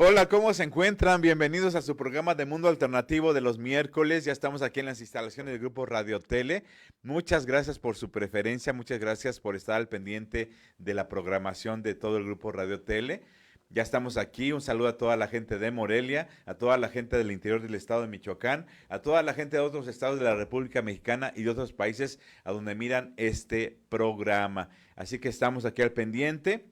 Hola, ¿cómo se encuentran? Bienvenidos a su programa de Mundo Alternativo de los miércoles. Ya estamos aquí en las instalaciones del grupo Radio Tele. Muchas gracias por su preferencia, muchas gracias por estar al pendiente de la programación de todo el grupo Radio Tele. Ya estamos aquí. Un saludo a toda la gente de Morelia, a toda la gente del interior del estado de Michoacán, a toda la gente de otros estados de la República Mexicana y de otros países a donde miran este programa. Así que estamos aquí al pendiente.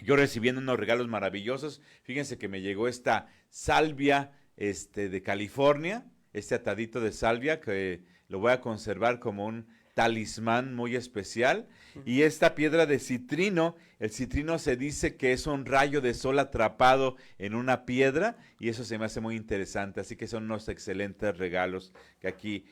Yo recibiendo unos regalos maravillosos. Fíjense que me llegó esta salvia de California, este atadito de salvia que lo voy a conservar como un talismán muy especial. Y esta piedra de citrino, el citrino se dice que es un rayo de sol atrapado en una piedra y eso se me hace muy interesante. Así que son unos excelentes regalos que aquí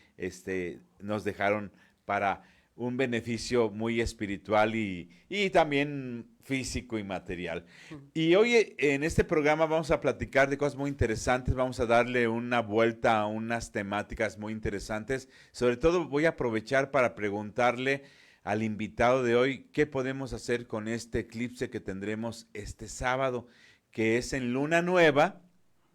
nos dejaron para un beneficio muy espiritual y también físico y material. Y hoy en este programa vamos a platicar de cosas muy interesantes, vamos a darle una vuelta a unas temáticas muy interesantes. Sobre todo voy a aprovechar para preguntarle al invitado de hoy qué podemos hacer con este eclipse que tendremos este sábado, que es en luna nueva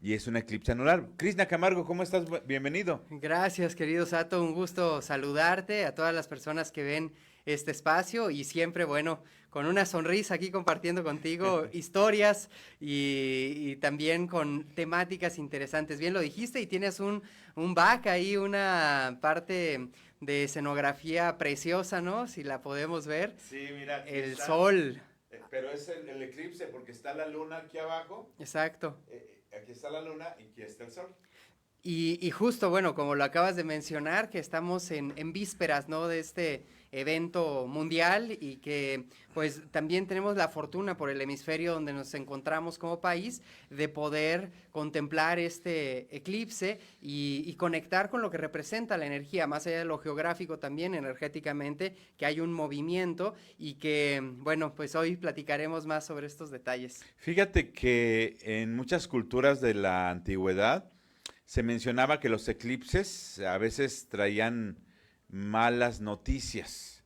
y es un eclipse anular. Krishna Camargo, ¿cómo estás? Bienvenido. Gracias, querido Sato, un gusto saludarte a todas las personas que ven este espacio y siempre, bueno, con una sonrisa aquí compartiendo contigo historias y también con temáticas interesantes. Bien lo dijiste y tienes un back ahí, una parte de escenografía preciosa, ¿no? Si la podemos ver. Sí, mira, aquí El está. sol, Pero es el eclipse porque está la luna aquí abajo. exacto. Aquí está la luna y aquí está el sol. Y justo, bueno, como lo acabas de mencionar, que estamos en vísperas, ¿no? De este evento mundial y que pues también tenemos la fortuna por el hemisferio donde nos encontramos como país de poder contemplar este eclipse y conectar con lo que representa la energía, más allá de lo geográfico también energéticamente, que hay un movimiento y que, bueno, pues hoy platicaremos más sobre estos detalles. Fíjate que en muchas culturas de la antigüedad se mencionaba que los eclipses a veces traían malas noticias.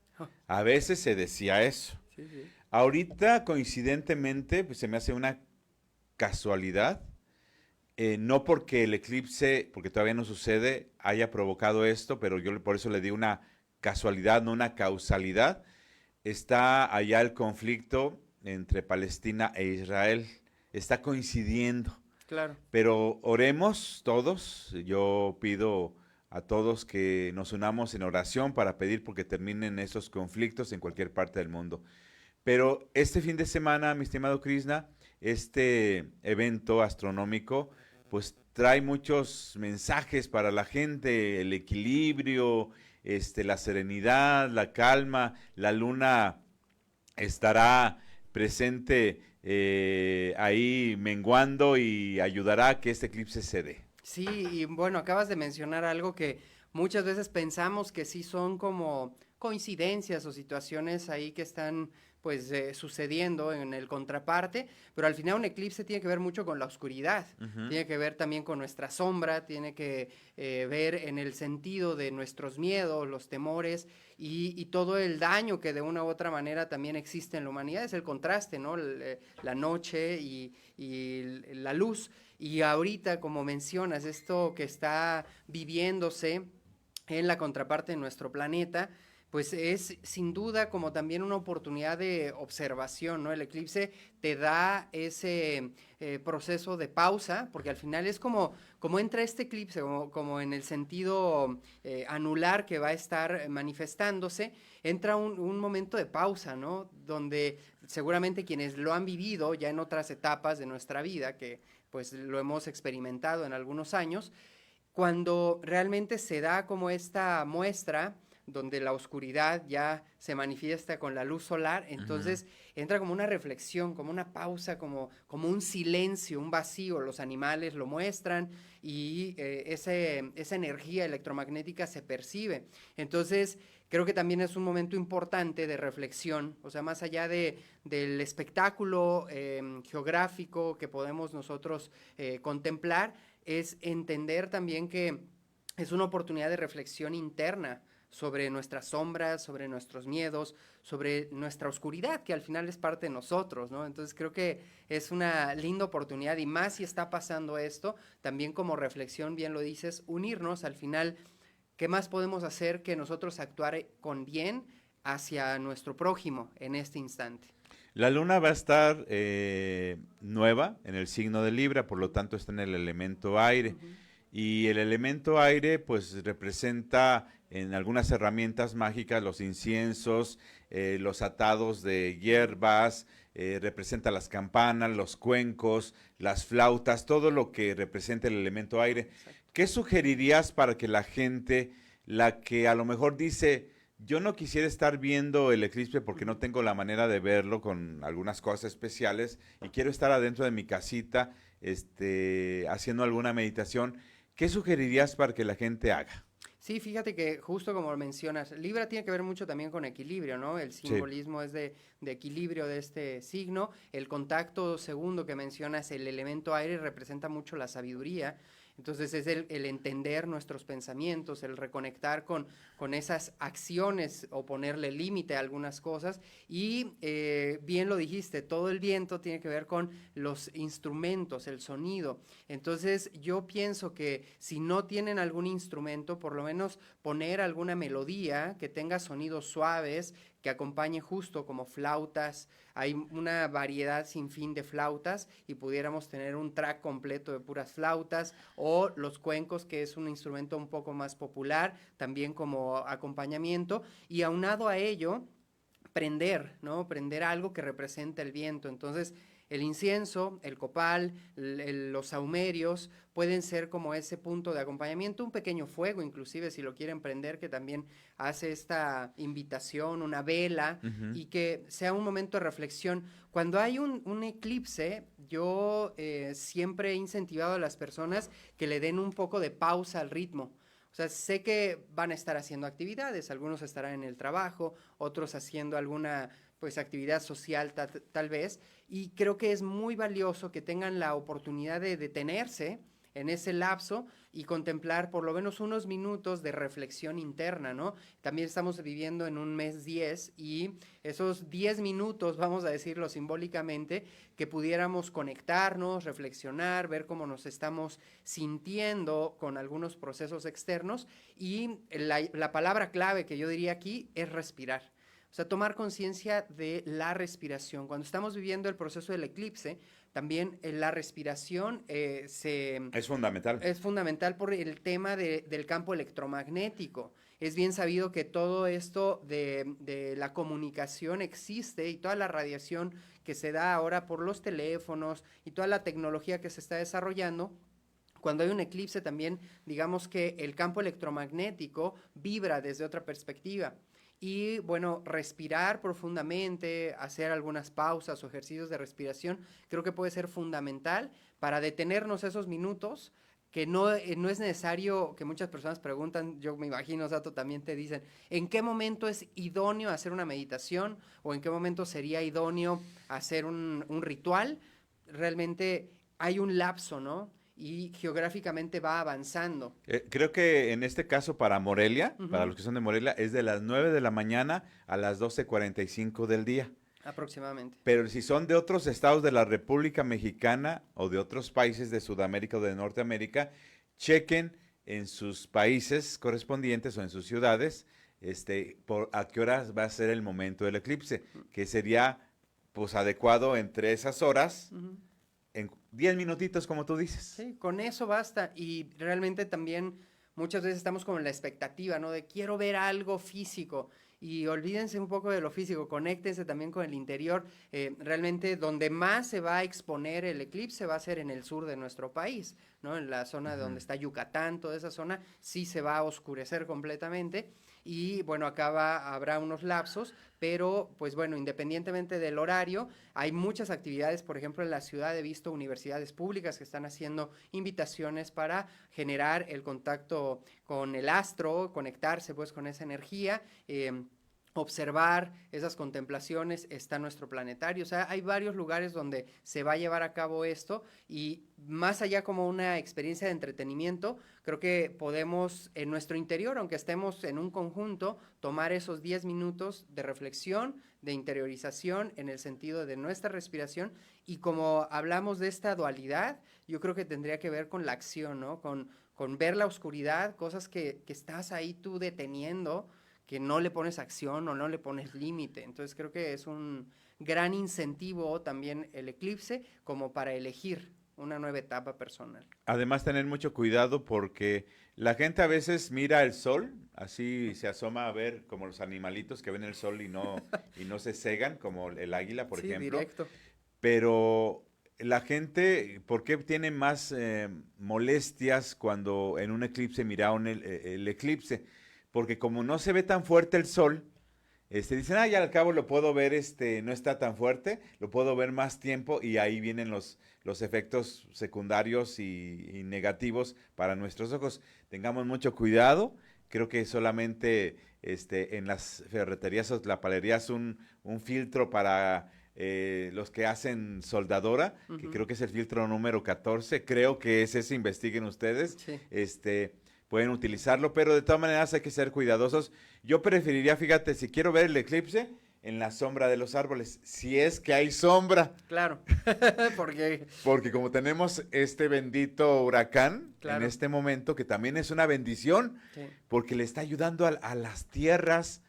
A veces se decía eso. Sí, sí. Ahorita, coincidentemente, pues se me hace una casualidad. No porque el eclipse, porque todavía no sucede, haya provocado esto, pero yo por eso le di una casualidad, no una causalidad. Está allá el conflicto entre Palestina e Israel. Está coincidiendo. Claro. Pero oremos todos. Yo pido a todos que nos unamos en oración para pedir porque terminen esos conflictos en cualquier parte del mundo. Pero este fin de semana, mi estimado Krishna, este evento astronómico, pues trae muchos mensajes para la gente, el equilibrio, la serenidad, la calma, la luna estará presente ahí menguando y ayudará a que este eclipse se dé. Sí, y bueno, acabas de mencionar algo que muchas veces pensamos que sí son como coincidencias o situaciones ahí que están pues sucediendo en el contraparte, pero al final un eclipse tiene que ver mucho con la oscuridad, Ujú. tiene que ver también con nuestra sombra, tiene que ver en el sentido de nuestros miedos, los temores y todo el daño que de una u otra manera también existe en la humanidad, es el contraste, ¿no? La noche y la luz. Y ahorita, como mencionas, esto que está viviéndose en la contraparte de nuestro planeta, pues es sin duda como también una oportunidad de observación, ¿no? El eclipse te da ese proceso de pausa, porque al final es como entra este eclipse, como en el sentido anular que va a estar manifestándose, entra un momento de pausa, ¿no? Donde seguramente quienes lo han vivido ya en otras etapas de nuestra vida, que pues lo hemos experimentado en algunos años, cuando realmente se da como esta muestra donde la oscuridad ya se manifiesta con la luz solar, Ujú. entonces entra como una reflexión, como una pausa, como un silencio, un vacío, los animales lo muestran y esa energía electromagnética se percibe. Entonces, creo que también es un momento importante de reflexión, o sea, más allá del espectáculo geográfico que podemos nosotros contemplar, es entender también que es una oportunidad de reflexión interna sobre nuestras sombras, sobre nuestros miedos, sobre nuestra oscuridad, que al final es parte de nosotros, ¿no? Entonces creo que es una linda oportunidad, y más si está pasando esto, también como reflexión, bien lo dices, unirnos al final. ¿Qué más podemos hacer que nosotros actuar con bien hacia nuestro prójimo en este instante? La luna va a estar nueva en el signo de Libra, por lo tanto está en el elemento aire. Ujú. Y el elemento aire pues representa en algunas herramientas mágicas los inciensos, los atados de hierbas, representa las campanas, los cuencos, las flautas, todo lo que representa el elemento aire. Exacto. ¿Qué sugerirías para que la gente, la que a lo mejor dice, yo no quisiera estar viendo el eclipse porque no tengo la manera de verlo con algunas cosas especiales y quiero estar adentro de mi casita, haciendo alguna meditación? ¿Qué sugerirías para que la gente haga? Sí, fíjate que justo como lo mencionas, Libra tiene que ver mucho también con equilibrio, ¿no? El Sí. simbolismo es de equilibrio de este signo. El contacto segundo que mencionas, el elemento aire, representa mucho la sabiduría. Entonces es el entender nuestros pensamientos, el reconectar con esas acciones o ponerle límite a algunas cosas. Y bien lo dijiste, todo el viento tiene que ver con los instrumentos, el sonido. Entonces yo pienso que si no tienen algún instrumento, por lo menos poner alguna melodía que tenga sonidos suaves, que acompañe justo como flautas. Hay una variedad sin fin de flautas y pudiéramos tener un track completo de puras flautas, o los cuencos, que es un instrumento un poco más popular, también como acompañamiento, y aunado a ello, prender, ¿no? Prender algo que represente el viento. Entonces, el incienso, el copal, los saumerios pueden ser como ese punto de acompañamiento, un pequeño fuego inclusive si lo quieren prender, que también hace esta invitación, una vela, Ujú. y que sea un momento de reflexión. Cuando hay un eclipse, yo siempre he incentivado a las personas que le den un poco de pausa al ritmo. O sea, sé que van a estar haciendo actividades, algunos estarán en el trabajo, otros haciendo alguna pues actividad social tal vez, y creo que es muy valioso que tengan la oportunidad de detenerse en ese lapso y contemplar por lo menos unos minutos de reflexión interna, ¿no? También estamos viviendo en un mes 10 y esos 10 minutos, vamos a decirlo simbólicamente, que pudiéramos conectarnos, reflexionar, ver cómo nos estamos sintiendo con algunos procesos externos, y la palabra clave que yo diría aquí es respirar. O sea, tomar conciencia de la respiración. Cuando estamos viviendo el proceso del eclipse, también la respiración Es fundamental. es fundamental por el tema del campo electromagnético. Es bien sabido que todo esto de la comunicación existe, y toda la radiación que se da ahora por los teléfonos y toda la tecnología que se está desarrollando. Cuando hay un eclipse también, digamos que el campo electromagnético vibra desde otra perspectiva. Y bueno, respirar profundamente, hacer algunas pausas o ejercicios de respiración, creo que puede ser fundamental para detenernos esos minutos, que no es necesario, que muchas personas preguntan, yo me imagino, Sato, también te dicen, ¿en qué momento es idóneo hacer una meditación? ¿O en qué momento sería idóneo hacer un ritual? Realmente hay un lapso, ¿no? Y geográficamente va avanzando. Creo que en este caso para Morelia, para Ujú. los que son de Morelia, es de las 9 de la mañana a las 12:45 del día. Aproximadamente. Pero si son de otros estados de la República Mexicana o de otros países de Sudamérica o de Norteamérica, chequen en sus países correspondientes o en sus ciudades, por a qué horas va a ser el momento del eclipse, que sería pues adecuado entre esas horas, Ujú. en 10 minutitos como tú dices. Sí, con eso basta. Y realmente también muchas veces estamos como en la expectativa, ¿no? De quiero ver algo físico. Y olvídense un poco de lo físico, conéctense también con el interior. Realmente donde más se va a exponer el eclipse va a ser en el sur de nuestro país, ¿no? En la zona de donde Ujú. está Yucatán, toda esa zona sí se va a oscurecer completamente. Y bueno, habrá unos lapsos, pero pues bueno, independientemente del horario, hay muchas actividades. Por ejemplo, en la ciudad he visto universidades públicas que están haciendo invitaciones para generar el contacto con el astro, conectarse pues con esa energía. observar esas contemplaciones está nuestro planetario. O sea, hay varios lugares donde se va a llevar a cabo esto y más allá como una experiencia de entretenimiento, creo que podemos en nuestro interior, aunque estemos en un conjunto, tomar esos 10 minutos de reflexión, de interiorización en el sentido de nuestra respiración y como hablamos de esta dualidad, yo creo que tendría que ver con la acción, ¿no? Con ver la oscuridad, cosas que estás ahí tú deteniendo, que no le pones acción o no le pones límite. Entonces creo que es un gran incentivo también el eclipse como para elegir una nueva etapa personal. Además, tener mucho cuidado porque la gente a veces mira el sol, así se asoma a ver como los animalitos que ven el sol y no se cegan, como el águila, por Sí, ejemplo. directo. Pero la gente, ¿por qué tiene más molestias cuando en un eclipse mira el eclipse? Porque como no se ve tan fuerte el sol, dicen, ah, ya al cabo lo puedo ver, no está tan fuerte, lo puedo ver más tiempo y ahí vienen los efectos secundarios y negativos para nuestros ojos. Tengamos mucho cuidado, creo que solamente en las ferreterías o la palería es un filtro para los que hacen soldadora, que creo que es el filtro número 14, creo que es ese, investiguen ustedes, Sí. pueden utilizarlo, pero de todas maneras hay que ser cuidadosos. Yo preferiría, fíjate, si quiero ver el eclipse, en la sombra de los árboles, si es que hay sombra. Claro, porque, Porque como tenemos este bendito huracán en claro, este momento, que también es una bendición, sí. porque le está ayudando a las tierras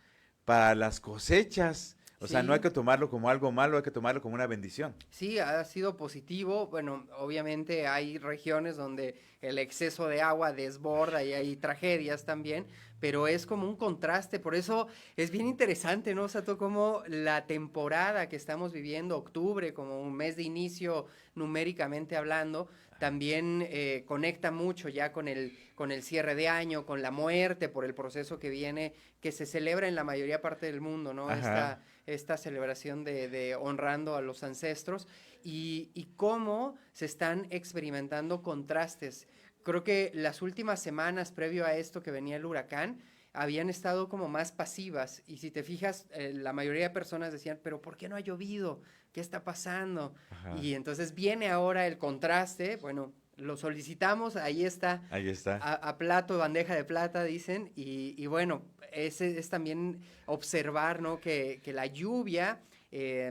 para las cosechas. O sea, no hay Sí, que tomarlo como algo malo, hay que tomarlo como una bendición. sí, ha sido positivo. Bueno, obviamente hay regiones donde el exceso de agua desborda y hay tragedias también, pero es como un contraste. Por eso es bien interesante, ¿no, Sato? Como la temporada que estamos viviendo, octubre, como un mes de inicio numéricamente hablando, también conecta mucho ya con el cierre de año, con la muerte, por el proceso que viene, que se celebra en la mayoría parte del mundo, ¿no? Ajá. Esta celebración de honrando a los ancestros y cómo se están experimentando contrastes. Creo que las últimas semanas previo a esto que venía el huracán habían estado como más pasivas y si te fijas, la mayoría de personas decían, pero ¿por qué no ha llovido? ¿Qué está pasando? Ajá. Y entonces viene ahora el contraste, bueno, lo solicitamos, ahí está, Ahí está. a plato, bandeja de plata, dicen, y bueno, ese es también observar, ¿no? Que la lluvia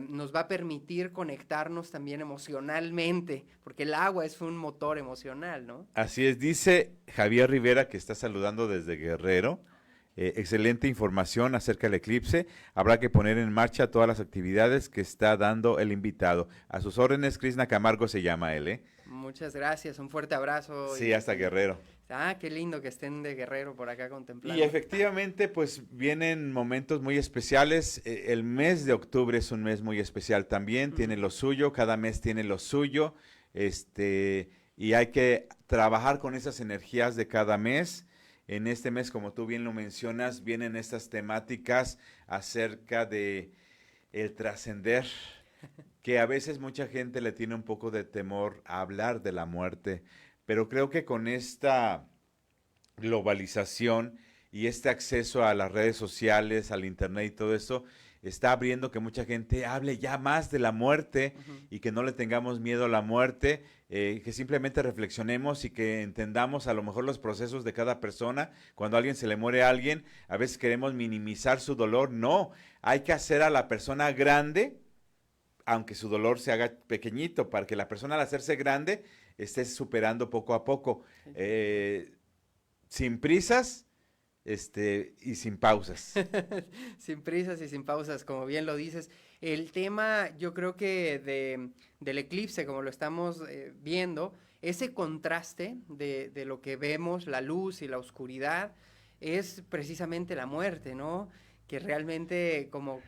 nos va a permitir conectarnos también emocionalmente, porque el agua es un motor emocional, ¿no? Así es, dice Javier Rivera que está saludando desde Guerrero. Excelente información acerca del eclipse. Habrá que poner en marcha todas las actividades que está dando el invitado. A sus órdenes, Krishna Camargo se llama él, ¿eh? Muchas gracias, un fuerte abrazo Sí, hasta Guerrero. qué lindo que estén de Guerrero por acá Y contemplando. efectivamente, pues vienen momentos muy especiales. El mes de octubre es un mes muy especial también, tiene lo suyo, cada mes tiene lo suyo, y hay que trabajar con esas energías de cada mes. En este mes, como tú bien lo mencionas, vienen estas temáticas acerca de el trascender, que a veces mucha gente le tiene un poco de temor a hablar de la muerte, pero creo que con esta globalización y este acceso a las redes sociales, al internet y todo eso, está abriendo que mucha gente hable ya más de la muerte y que no le tengamos miedo a la muerte, que simplemente reflexionemos y que entendamos a lo mejor los procesos de cada persona. Cuando a alguien se le muere a alguien, a veces queremos minimizar su dolor. No, hay que hacer a la persona grande, aunque su dolor se haga pequeñito, para que la persona al hacerse grande esté superando poco a poco. Sin prisas, y sin pausas. Sin prisas y sin pausas, como bien lo dices. El tema, yo creo que del eclipse, como lo estamos viendo, ese contraste de lo que vemos, la luz y la oscuridad, es precisamente la muerte, ¿no? Que realmente como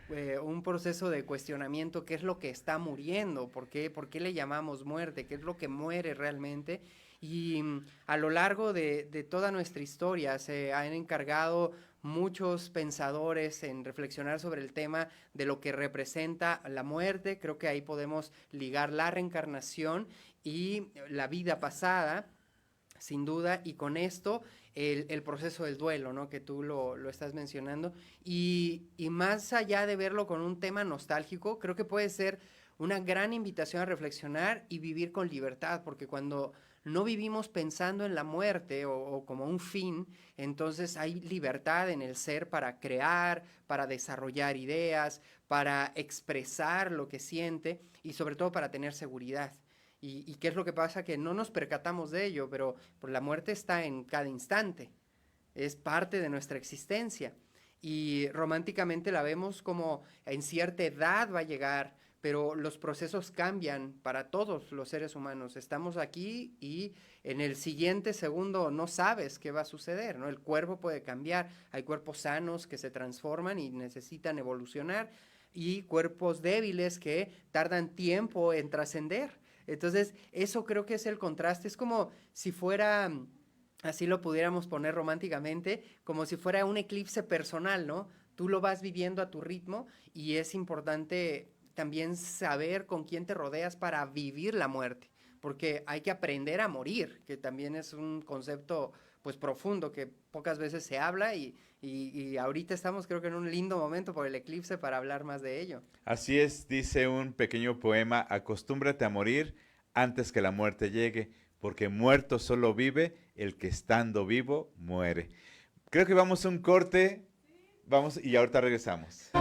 un proceso de cuestionamiento, ¿qué es lo que está muriendo? Por qué le llamamos muerte? ¿Qué es lo que muere realmente? Y a lo largo de toda nuestra historia se han encargado muchos pensadores en reflexionar sobre el tema de lo que representa la muerte. Creo que ahí podemos ligar la reencarnación y la vida pasada, sin duda, y con esto el proceso del duelo, ¿no? Que tú lo estás mencionando. Y más allá de verlo con un tema nostálgico, creo que puede ser una gran invitación a reflexionar y vivir con libertad, porque cuando no vivimos pensando en la muerte o como un fin, entonces hay libertad en el ser para crear, para desarrollar ideas, para expresar lo que siente y sobre todo para tener seguridad. ¿Y qué es lo que pasa? Que no nos percatamos de ello, pero la muerte está en cada instante, es parte de nuestra existencia. Y románticamente la vemos como en cierta edad va a llegar, pero los procesos cambian para todos los seres humanos. Estamos aquí y en el siguiente segundo no sabes qué va a suceder, ¿no? El cuerpo puede cambiar, hay cuerpos sanos que se transforman y necesitan evolucionar y cuerpos débiles que tardan tiempo en trascender. Entonces, eso creo que es el contraste, es como si fuera, así lo pudiéramos poner románticamente, como si fuera un eclipse personal, ¿no? Tú lo vas viviendo a tu ritmo y es importante también saber con quién te rodeas para vivir la muerte, porque hay que aprender a morir, que también es un concepto pues profundo que pocas veces se habla y ahorita estamos creo que en un lindo momento por el eclipse para hablar más de ello. Así es, dice un pequeño poema, acostúmbrate a morir antes que la muerte llegue, porque muerto solo vive el que estando vivo muere. Creo que vamos a un corte, vamos y ahorita regresamos.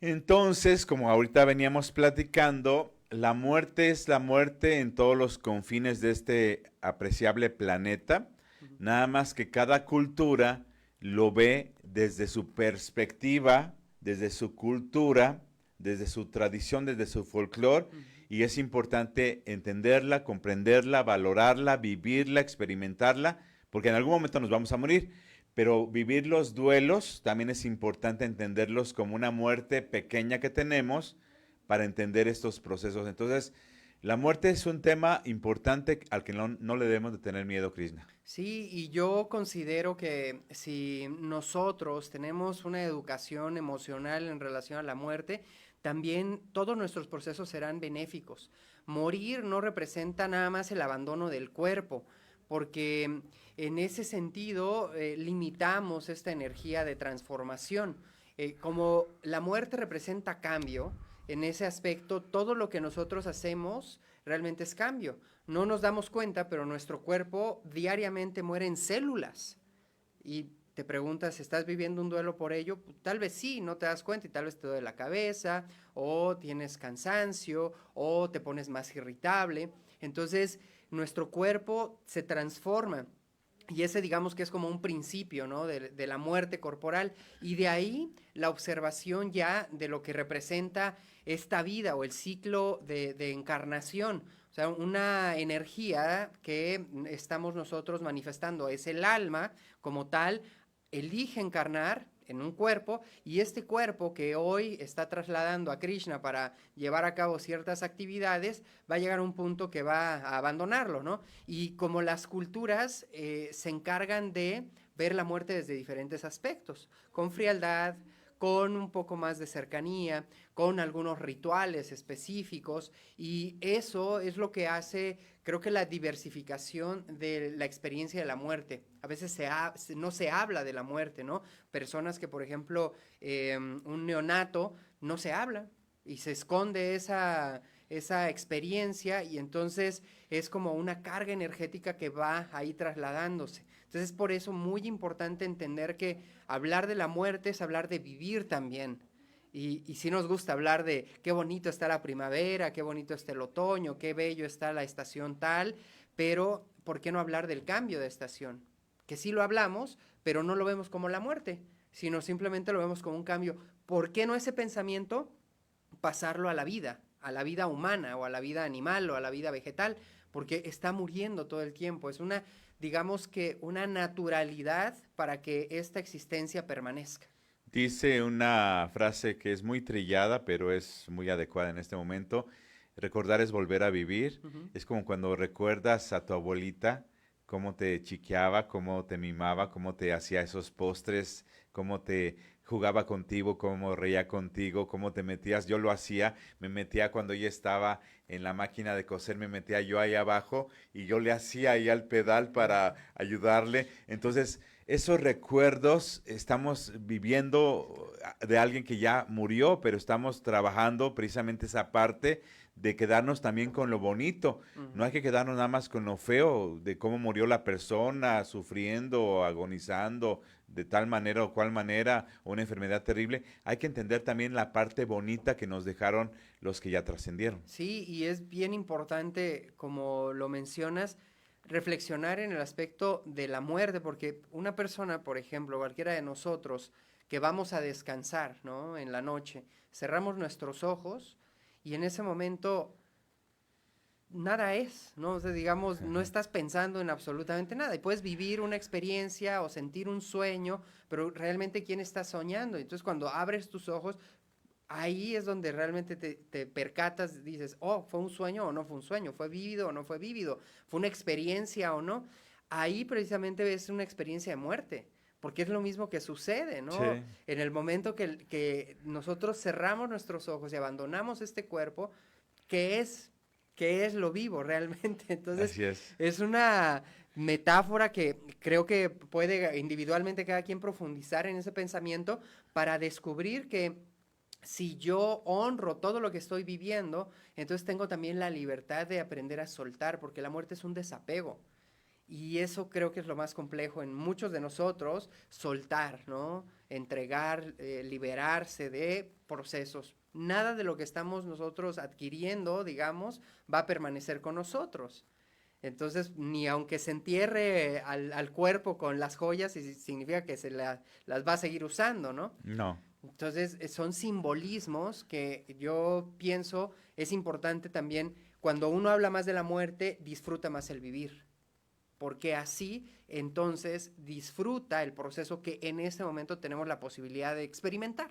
Entonces, como ahorita veníamos platicando, la muerte es la muerte en todos los confines de este apreciable planeta, Ujú. nada más que cada cultura lo ve desde su perspectiva, desde su cultura, desde su tradición, desde su folclore, Ujú. y es importante entenderla, comprenderla, valorarla, vivirla, experimentarla, porque en algún momento nos vamos a morir. pero vivir los duelos también es importante entenderlos como una muerte pequeña que tenemos para entender estos procesos. Entonces, la muerte es un tema importante al que no le debemos de tener miedo, Krishna. Sí, y yo considero que si nosotros tenemos una educación emocional en relación a la muerte, también todos nuestros procesos serán benéficos. Morir no representa nada más el abandono del cuerpo, porque en ese sentido limitamos esta energía de transformación. Como la muerte representa cambio, en ese aspecto todo lo que nosotros hacemos realmente es cambio. No nos damos cuenta, pero nuestro cuerpo diariamente muere en células. Y te preguntas, ¿estás viviendo un duelo por ello? Tal vez sí, no te das cuenta y tal vez te duele la cabeza, o tienes cansancio, o te pones más irritable. Entonces, nuestro cuerpo se transforma. Y ese digamos que es como un principio, ¿no? de la muerte corporal. Y de ahí la observación ya de lo que representa esta vida o el ciclo de encarnación. O sea, una energía que estamos nosotros manifestando. Es el alma como tal, elige encarnar en un cuerpo y este cuerpo que hoy está trasladando a Krishna para llevar a cabo ciertas actividades, va a llegar a un punto que va a abandonarlo, ¿no? Y como las culturas se encargan de ver la muerte desde diferentes aspectos, con frialdad, con un poco más de cercanía, con algunos rituales específicos, y eso es lo que hace, creo que la diversificación de la experiencia de la muerte. A veces no se habla de la muerte, ¿no? Personas que, por ejemplo, un neonato, no se habla y se esconde esa experiencia y entonces es como una carga energética que va ahí trasladándose. Entonces es por eso muy importante entender que hablar de la muerte es hablar de vivir también. Y sí nos gusta hablar de qué bonito está la primavera, qué bonito está el otoño, qué bello está la estación tal, pero ¿por qué no hablar del cambio de estación? Que sí lo hablamos, pero no lo vemos como la muerte, sino simplemente lo vemos como un cambio. ¿Por qué no ese pensamiento pasarlo a la vida humana o a la vida animal o a la vida vegetal? Porque está muriendo todo el tiempo. Es una, digamos que una naturalidad para que esta existencia permanezca. Dice una frase que es muy trillada, pero es muy adecuada en este momento. Recordar es volver a vivir. Ujú. Es como cuando recuerdas a tu abuelita, cómo te chiqueaba, cómo te mimaba, cómo te hacía esos postres, cómo te jugaba contigo, cómo reía contigo, cómo te metías. Yo lo hacía, me metía cuando ella estaba en la máquina de coser, me metía yo ahí abajo y yo le hacía ahí al pedal para ayudarle. Entonces, esos recuerdos estamos viviendo de alguien que ya murió, pero estamos trabajando precisamente esa parte de quedarnos también con lo bonito. No Ujú. hay que quedarnos nada más con lo feo de cómo murió la persona, sufriendo, agonizando de tal manera o cual manera, o una enfermedad terrible. Hay que entender también la parte bonita que nos dejaron los que ya trascendieron. Sí, y es bien importante, como lo mencionas, reflexionar en el aspecto de la muerte, porque una persona, por ejemplo, cualquiera de nosotros, que vamos a descansar, ¿no? En la noche, cerramos nuestros ojos y en ese momento nada es, ¿no? O sea, digamos, no estás pensando en absolutamente nada y puedes vivir una experiencia o sentir un sueño, pero realmente ¿quién está soñando? Entonces, cuando abres tus ojos, ahí es donde realmente te percatas, dices, oh, fue un sueño o no fue un sueño, fue vívido o no fue vívido, fue una experiencia o no. Ahí precisamente es una experiencia de muerte, porque es lo mismo que sucede, ¿no? Sí, En el momento que nosotros cerramos nuestros ojos y abandonamos este cuerpo, ¿qué es? ¿Qué es lo vivo realmente? Entonces, así es. es una metáfora que creo que puede individualmente cada quien profundizar en ese pensamiento para descubrir que si yo honro todo lo que estoy viviendo, entonces tengo también la libertad de aprender a soltar, porque la muerte es un desapego. Y eso creo que es lo más complejo en muchos de nosotros, soltar, ¿no? Entregar, liberarse de procesos. Nada de lo que estamos nosotros adquiriendo, digamos, va a permanecer con nosotros. Entonces, ni aunque se entierre al cuerpo con las joyas, significa que las va a seguir usando, ¿no? No. Entonces, son simbolismos que yo pienso es importante también, cuando uno habla más de la muerte, disfruta más el vivir. porque así entonces disfruta el proceso que en este momento tenemos la posibilidad de experimentar.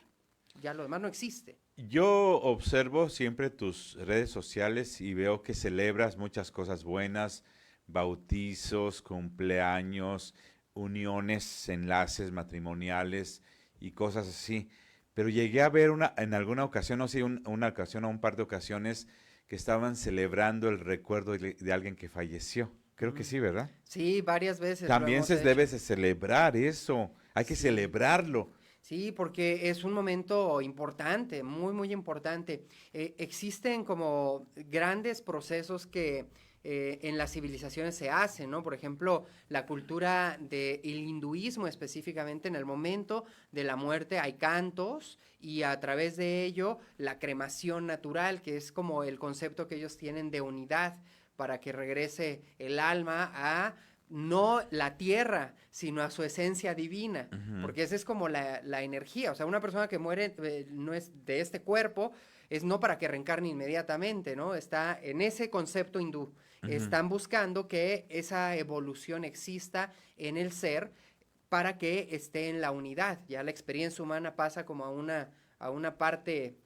Ya lo demás no existe. Yo observo siempre tus redes sociales y veo que celebras muchas cosas buenas, bautizos, cumpleaños, uniones, enlaces matrimoniales y cosas así. Pero llegué a ver en alguna ocasión, no sé, una ocasión o un par de ocasiones, que estaban celebrando el recuerdo de alguien que falleció. Creo que Mm. sí, ¿verdad? Sí, varias veces lo También hemos se hecho. debe de celebrar eso. Hay que Sí. celebrarlo. Sí, porque es un momento importante, muy, muy importante. Existen como grandes procesos que en las civilizaciones se hacen, ¿no? Por ejemplo, la cultura del hinduismo específicamente, en el momento de la muerte hay cantos y a través de ello la cremación natural, que es como el concepto que ellos tienen de unidad para que regrese el alma a no la tierra, sino a su esencia divina, Ujú. porque esa es como la energía, o sea, una persona que muere no es de este cuerpo, es no para que reencarne inmediatamente, ¿no? Está en ese concepto hindú. Ujú. Están buscando que esa evolución exista en el ser para que esté en la unidad. Ya la experiencia humana pasa como a una parte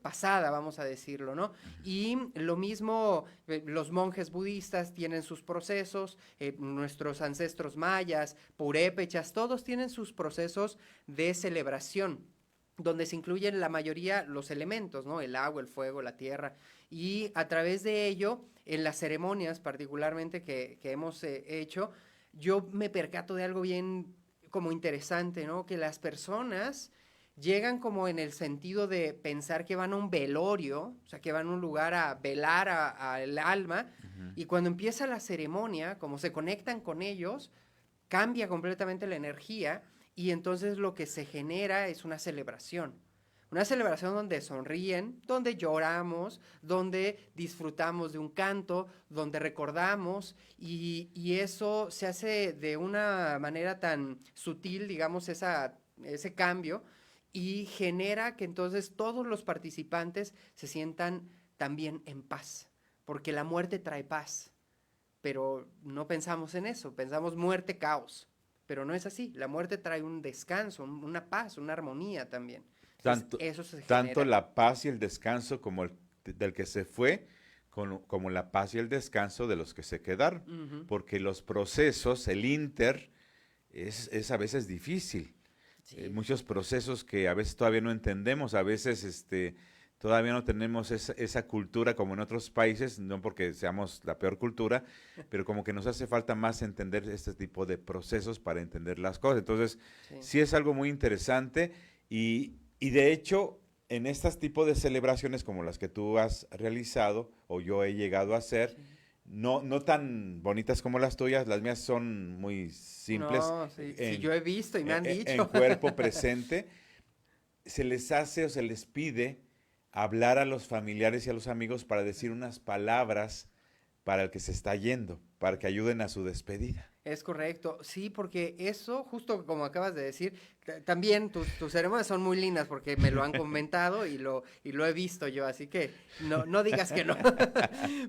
pasada, vamos a decirlo, ¿no? Y lo mismo, los monjes budistas tienen sus procesos, nuestros ancestros mayas, purépechas, todos tienen sus procesos de celebración donde se incluyen la mayoría los elementos, ¿no? El agua, el fuego, la tierra, y a través de ello, en las ceremonias particularmente que hemos hecho, yo me percato de algo bien como interesante, ¿no? Que las personas llegan como en el sentido de pensar que van a un velorio, o sea, que van a un lugar a velar al alma, Ujú. y cuando empieza la ceremonia, como se conectan con ellos, cambia completamente la energía y entonces lo que se genera es una celebración. Una celebración donde sonríen, donde lloramos, donde disfrutamos de un canto, donde recordamos y eso se hace de una manera tan sutil, digamos, ese cambio y genera que entonces todos los participantes se sientan también en paz, porque la muerte trae paz, pero no pensamos en eso, pensamos muerte, caos, pero no es así, la muerte trae un descanso, una paz, una armonía también. Entonces Tanto, eso se tanto genera. la paz y el descanso como del que se fue, como la paz y el descanso de los que se quedaron. Ujú. Porque los procesos, el inter, es a veces difícil. Sí, sí, Muchos sí. procesos que a veces todavía no entendemos, a veces todavía no tenemos esa cultura como en otros países, no porque seamos la peor cultura, pero como que nos hace falta más entender este tipo de procesos para entender las cosas. Entonces, Sí. sí es algo muy interesante y de hecho, en estos tipos de celebraciones como las que tú has realizado o yo he llegado a hacer, Sí. no tan bonitas como las tuyas, las mías son muy simples, No, sí, sí, yo he visto y me han en dicho. cuerpo presente, se les hace o se les pide hablar a los familiares y a los amigos para decir unas palabras para el que se está yendo, para que ayuden a su despedida. Es correcto, sí, porque eso, justo como acabas de decir, también tus ceremonias son muy lindas porque me lo han comentado y lo he visto yo, así que no, no digas que no.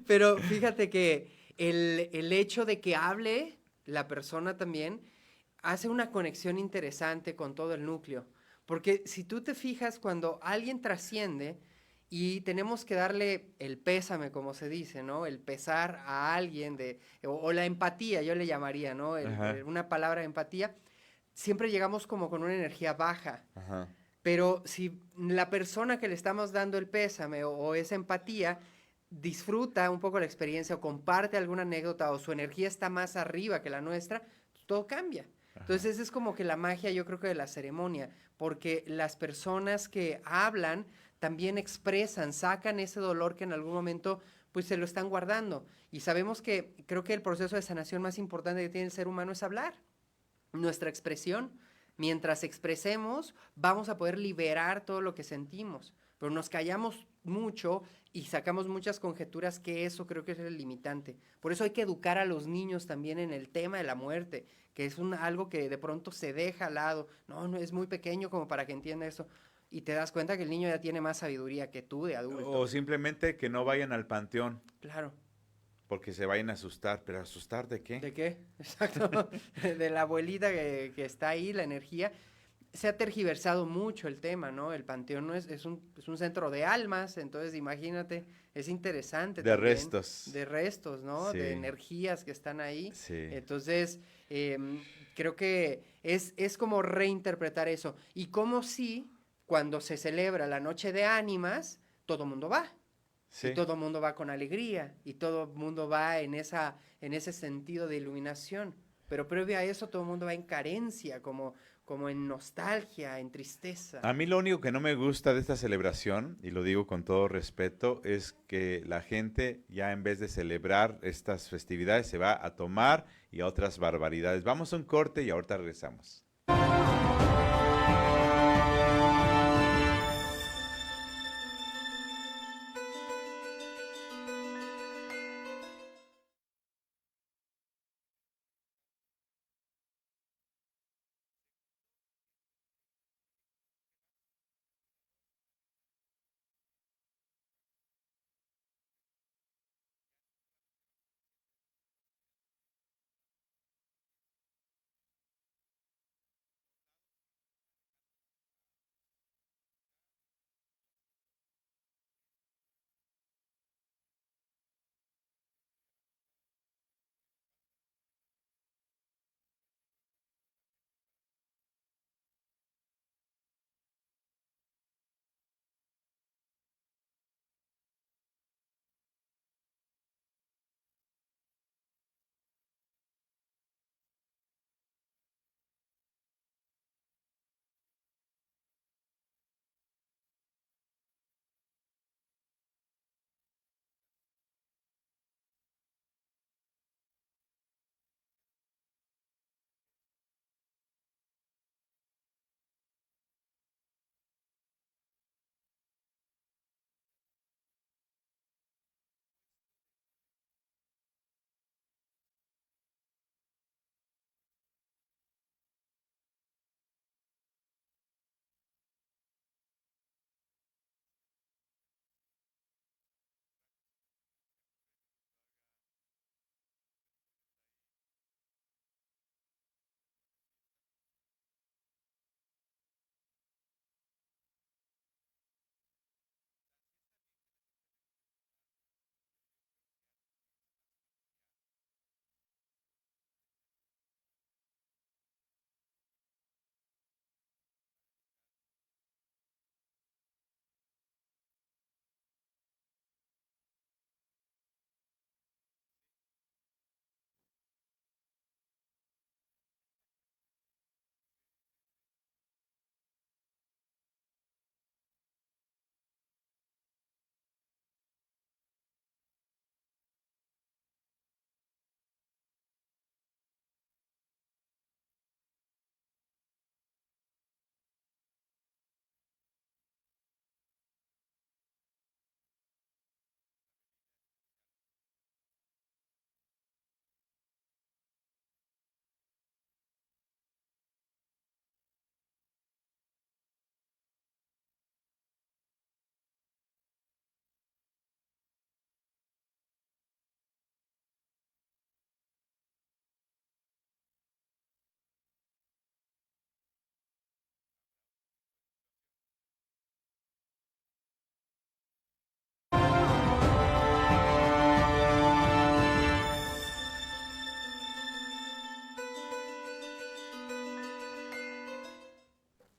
Pero fíjate que el hecho de que hable la persona también hace una conexión interesante con todo el núcleo. Porque si tú te fijas, cuando alguien trasciende y tenemos que darle el pésame, como se dice, ¿no? El pesar a alguien o la empatía, yo le llamaría, ¿no? Ajá, Una palabra de empatía, siempre llegamos como con una energía baja. ajá. Pero si la persona que le estamos dando el pésame o esa empatía disfruta un poco la experiencia o comparte alguna anécdota o su energía está más arriba que la nuestra, todo cambia. Ajá. Entonces es como que la magia yo creo que de la ceremonia, porque las personas que hablan también expresan, sacan ese dolor que en algún momento pues se lo están guardando. Y sabemos que creo que el proceso de sanación más importante que tiene el ser humano es hablar, nuestra expresión. Mientras expresemos, vamos a poder liberar todo lo que sentimos, pero nos callamos mucho y sacamos muchas conjeturas que eso creo que es el limitante. Por eso hay que educar a los niños también en el tema de la muerte, que es algo que de pronto se deja al lado. No, no es muy pequeño como para que entienda eso. Y te das cuenta que el niño ya tiene más sabiduría que tú de adulto. O simplemente que no vayan al panteón, Claro. porque se vayan a asustar, pero ¿asustar de qué? ¿De qué? Exacto. De la abuelita que está ahí, la energía. Se ha tergiversado mucho el tema, ¿no? El panteón no es un centro de almas, entonces imagínate, es interesante De también. restos. De restos, ¿no? Sí. De energías que están ahí. Sí. Entonces, creo que es como reinterpretar eso. Y como si cuando se celebra la Noche de Ánimas, todo mundo va. Sí. Y todo el mundo va con alegría, y todo el mundo va en ese sentido de iluminación. Pero previo a eso, todo el mundo va en carencia, como en nostalgia, en tristeza. A mí lo único que no me gusta de esta celebración, y lo digo con todo respeto, es que la gente ya en vez de celebrar estas festividades se va a tomar y a otras barbaridades. Vamos a un corte y ahorita regresamos.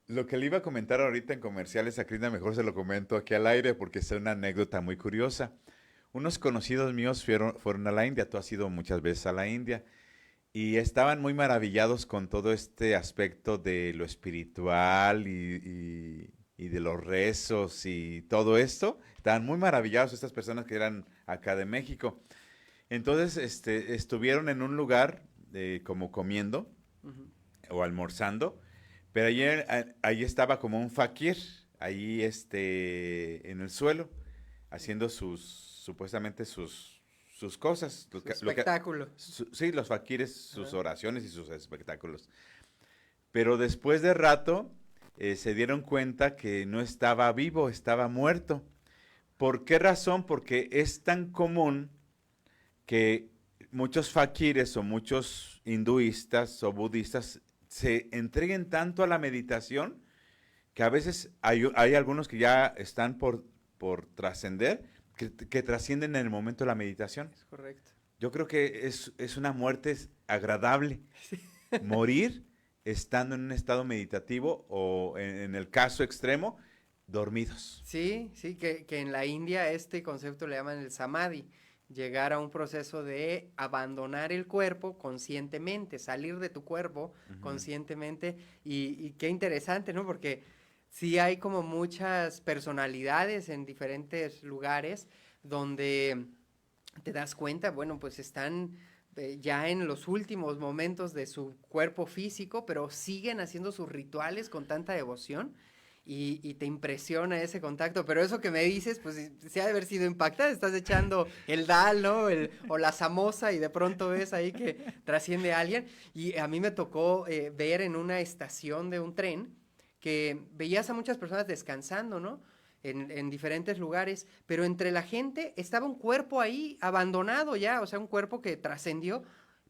Lo que le iba a comentar ahorita en comerciales a Krishna, mejor se lo comento aquí al aire porque es una anécdota muy curiosa. Unos conocidos míos fueron a la India, tú has ido muchas veces a la India, y estaban muy maravillados con todo este aspecto de lo espiritual y de los rezos y todo esto. Estaban muy maravillados estas personas que eran acá de México. Entonces, estuvieron en un lugar como comiendo Ujú. o almorzando, pero ahí estaba como un fakir, ahí en el suelo, haciendo supuestamente sus cosas. Su espectáculo. Sí, los fakires, sus Ajá. oraciones y sus espectáculos. Pero después de rato se dieron cuenta que no estaba vivo, estaba muerto. ¿Por qué razón? Porque es tan común que muchos fakires o muchos hinduistas o budistas se entreguen tanto a la meditación que a veces hay algunos que ya están por trascender, que trascienden en el momento de la meditación. Es correcto. Yo creo que es una muerte agradable. Morir estando en un estado meditativo o en el caso extremo, dormidos. Sí, sí, que en la India este concepto le llaman el samadhi, llegar a un proceso de abandonar el cuerpo conscientemente, salir de tu cuerpo conscientemente, y qué interesante, ¿no? Porque sí hay como muchas personalidades en diferentes lugares donde te das cuenta, bueno, pues están ya en los últimos momentos de su cuerpo físico, pero siguen haciendo sus rituales con tanta devoción. Y te impresiona ese contacto, pero eso que me dices, pues sí ha de haber sido impactante, estás echando el dal, ¿no? O la samosa y de pronto ves ahí que trasciende a alguien, y a mí me tocó ver en una estación de un tren que veías a muchas personas descansando, ¿no? En diferentes lugares, pero entre la gente estaba un cuerpo ahí abandonado ya, o sea, un cuerpo que trascendió,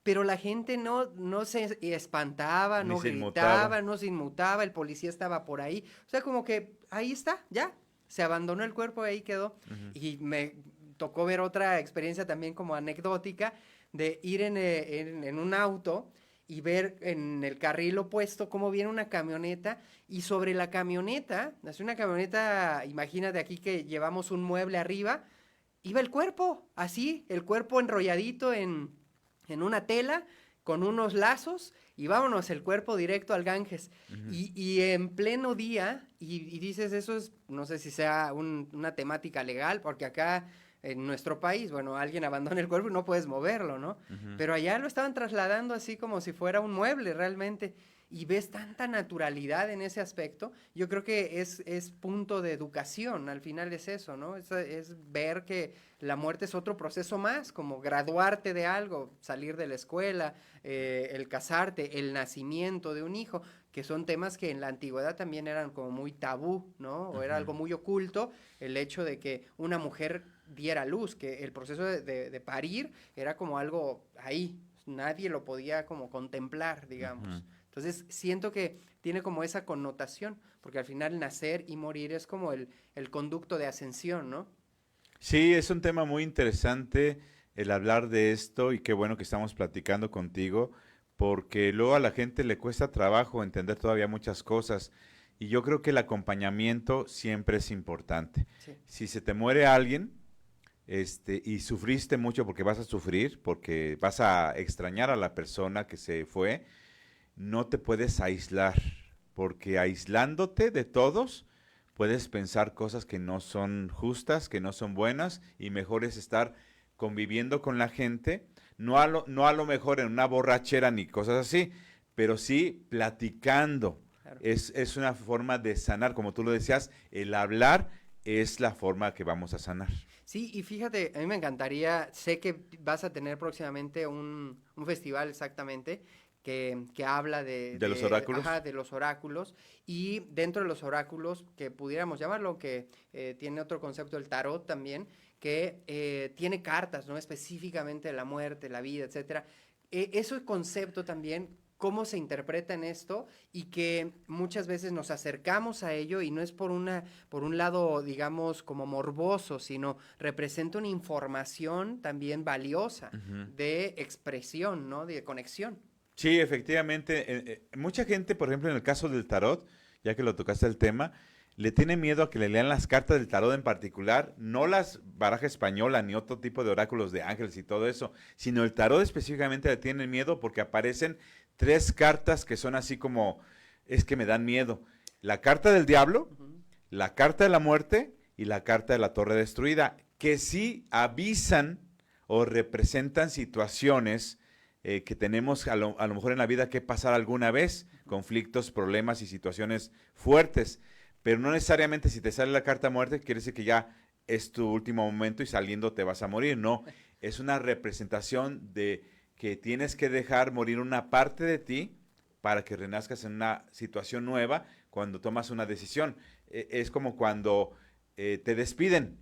pero la gente no se espantaba, Ni no se gritaba, inmutaba. no se inmutaba, el policía estaba por ahí. O sea, como que ahí está, ya. Se abandonó el cuerpo, ahí quedó. Y me tocó ver otra experiencia también como anecdótica de ir en un auto y ver en el carril opuesto cómo viene una camioneta, y sobre la camioneta, es una camioneta, imagínate aquí que llevamos un mueble arriba, iba el cuerpo, así, el cuerpo enrolladito en una tela, con unos lazos, y vámonos, el cuerpo directo al Ganges. Y en pleno día, y dices, eso es, no sé si sea una temática legal, porque acá en nuestro país, bueno, alguien abandona el cuerpo y no puedes moverlo, ¿no? Pero allá lo estaban trasladando así como si fuera un mueble realmente. Y ves tanta naturalidad en ese aspecto. Yo creo que es punto de educación, al final es eso, ¿no? Es ver que la muerte es otro proceso más, como graduarte de algo, salir de la escuela, el casarte, el nacimiento de un hijo, que son temas que en la antigüedad también eran como muy tabú, ¿no? O era algo muy oculto, el hecho de que una mujer diera luz, que el proceso de parir era como algo ahí, nadie lo podía como contemplar, digamos. Entonces siento que tiene como esa connotación, porque al final nacer y morir es como el conducto de ascensión, ¿no? Sí, es un tema muy interesante el hablar de esto y qué bueno que estamos platicando contigo, porque luego a la gente le cuesta trabajo entender todavía muchas cosas y yo creo que el acompañamiento siempre es importante. Sí. Si se te muere alguien, y sufriste mucho porque vas a sufrir, porque vas a extrañar a la persona que se fue, no te puedes aislar, porque aislándote de todos, puedes pensar cosas que no son justas, que no son buenas, y mejor es estar conviviendo con la gente, no a lo mejor en una borrachera ni cosas así, pero sí platicando. Claro. Es una forma de sanar, como tú lo decías, el hablar es la forma que vamos a sanar. Sí, y fíjate, a mí me encantaría, sé que vas a tener próximamente un festival exactamente que habla ¿De los oráculos? ajá, de los oráculos, y dentro de los oráculos, que pudiéramos llamarlo, que tiene otro concepto, el tarot también, que tiene cartas, ¿no? Específicamente de la muerte, la vida, etcétera. Ese concepto también, cómo se interpreta en esto, y que muchas veces nos acercamos a ello y no es por un lado, digamos, como morboso, sino representa una información también valiosa de expresión, ¿no? De conexión. Sí, efectivamente. Mucha gente, por ejemplo, en el caso del tarot, ya que lo tocaste el tema, le tiene miedo a que le lean las cartas del tarot en particular, no las baraja española ni otro tipo de oráculos de ángeles y todo eso, sino el tarot específicamente le tienen miedo porque aparecen tres cartas que son así como, es que me dan miedo. La carta del diablo, la carta de la muerte y la carta de la torre destruida, que sí avisan o representan situaciones que tenemos a lo mejor en la vida que pasar alguna vez, conflictos, problemas y situaciones fuertes, pero no necesariamente si te sale la carta muerte quiere decir que ya es tu último momento y saliendo te vas a morir, no, es una representación de que tienes que dejar morir una parte de ti para que renazcas en una situación nueva cuando tomas una decisión. Es como cuando te despiden,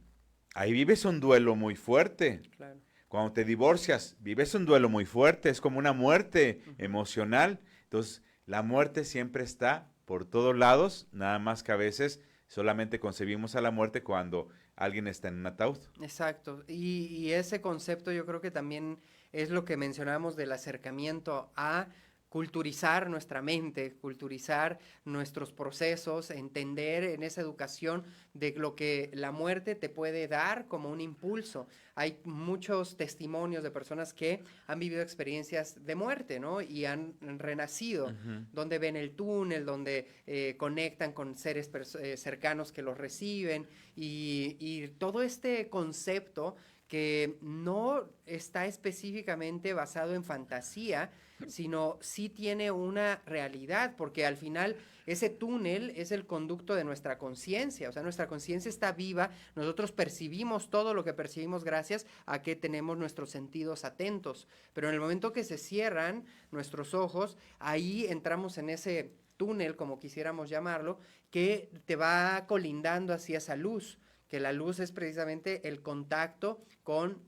ahí vives un duelo muy fuerte. Claro. Cuando te divorcias, vives un duelo muy fuerte, es como una muerte emocional. Entonces, la muerte siempre está por todos lados, nada más que a veces solamente concebimos a la muerte cuando alguien está en un ataúd. Exacto. Y ese concepto yo creo que también es lo que mencionamos del acercamiento a culturizar nuestra mente, culturizar nuestros procesos, entender en esa educación de lo que la muerte te puede dar como un impulso. Hay muchos testimonios de personas que han vivido experiencias de muerte, ¿no? Y han renacido, donde ven el túnel, donde conectan con seres cercanos que los reciben y todo este concepto que no está específicamente basado en fantasía, sino sí tiene una realidad, porque al final ese túnel es el conducto de nuestra conciencia, o sea, nuestra conciencia está viva, nosotros percibimos todo lo que percibimos gracias a que tenemos nuestros sentidos atentos, pero en el momento que se cierran nuestros ojos, ahí entramos en ese túnel, como quisiéramos llamarlo, que te va colindando hacia esa luz, que la luz es precisamente el contacto con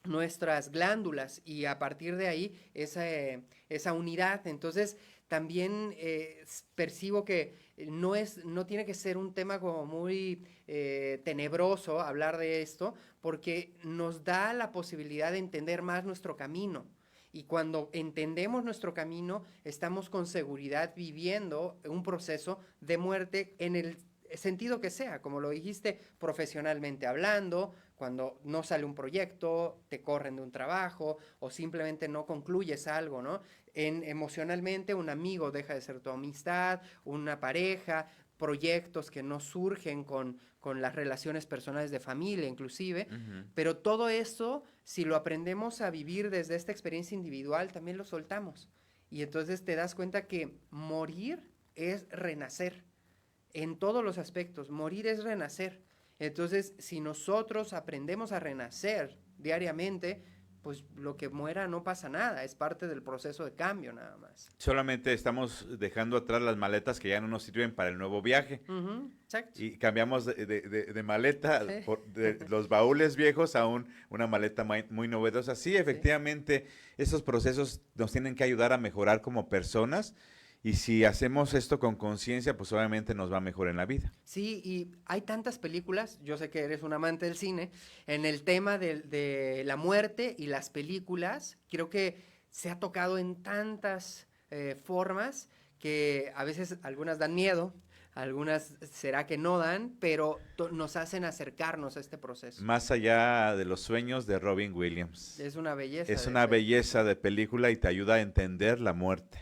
nuestras glándulas y a partir de ahí esa unidad. Entonces también percibo que no tiene que ser un tema como muy tenebroso hablar de esto, porque nos da la posibilidad de entender más nuestro camino. Y cuando entendemos nuestro camino, estamos con seguridad viviendo un proceso de muerte en el sentido que sea, como lo dijiste, profesionalmente hablando, cuando no sale un proyecto, te corren de un trabajo o simplemente no concluyes algo, ¿no? Emocionalmente un amigo deja de ser tu amistad, una pareja, proyectos que no surgen con las relaciones personales de familia inclusive, pero todo eso, si lo aprendemos a vivir desde esta experiencia individual, también lo soltamos. Y entonces te das cuenta que morir es renacer en todos los aspectos. Morir es renacer. Entonces, si nosotros aprendemos a renacer diariamente, pues lo que muera no pasa nada, es parte del proceso de cambio nada más. Solamente estamos dejando atrás las maletas que ya no nos sirven para el nuevo viaje. Exacto. Y cambiamos de maleta, Sí. de los baúles viejos a una maleta muy novedosa. Sí, efectivamente, esos procesos nos tienen que ayudar a mejorar como personas. Y si hacemos esto con conciencia, pues obviamente nos va mejor en la vida. Sí, y hay tantas películas, yo sé que eres un amante del cine, en el tema de la muerte y las películas, creo que se ha tocado en tantas formas que a veces algunas dan miedo, algunas será que no dan, pero nos hacen acercarnos a este proceso. Más allá de los sueños de Robin Williams. Es una belleza. Es una belleza de película y te ayuda a entender la muerte.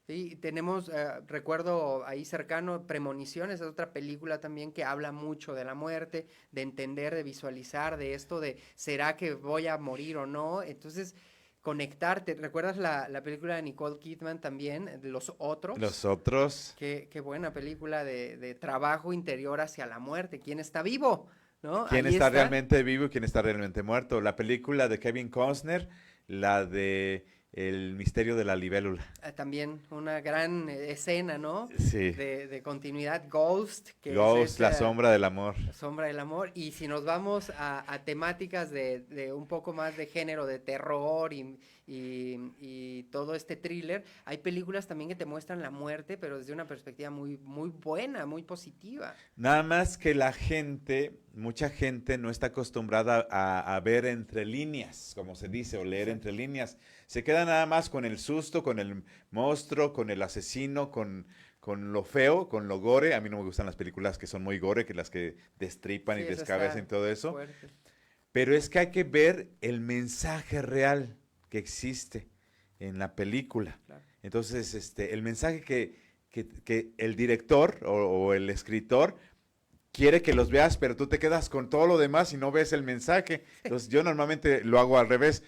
Sí, tenemos, recuerdo ahí cercano, Premoniciones, es otra película también que habla mucho de la muerte, de entender, de visualizar, de esto de ¿será que voy a morir o no? Entonces, conectarte. ¿Recuerdas la película de Nicole Kidman también, de Los Otros? Los Otros. Qué buena película de trabajo interior hacia la muerte. ¿Quién está vivo? ¿No? ¿Quién Ahí está realmente vivo y quién está realmente muerto? La película de Kevin Costner, la de El misterio de la libélula. También una gran escena, ¿no? Sí. De continuidad, Ghost. Que Ghost, la sombra del amor. La sombra del amor. Y si nos vamos a temáticas de un poco más de género, de terror y todo este thriller, hay películas también que te muestran la muerte, pero desde una perspectiva muy, muy buena, muy positiva. Nada más que mucha gente no está acostumbrada a ver entre líneas, como se dice, o leer entre líneas. Se queda nada más con el susto, con el monstruo, con el asesino, con lo feo, con lo gore. A mí no me gustan las películas que son muy gore, que las que destripan y descabezan y todo eso. Fuerte. Pero es que hay que ver el mensaje real que existe en la película. Claro. Entonces, el mensaje que el director o el escritor quiere que los veas, pero tú te quedas con todo lo demás y no ves el mensaje. Entonces, yo normalmente lo hago al revés.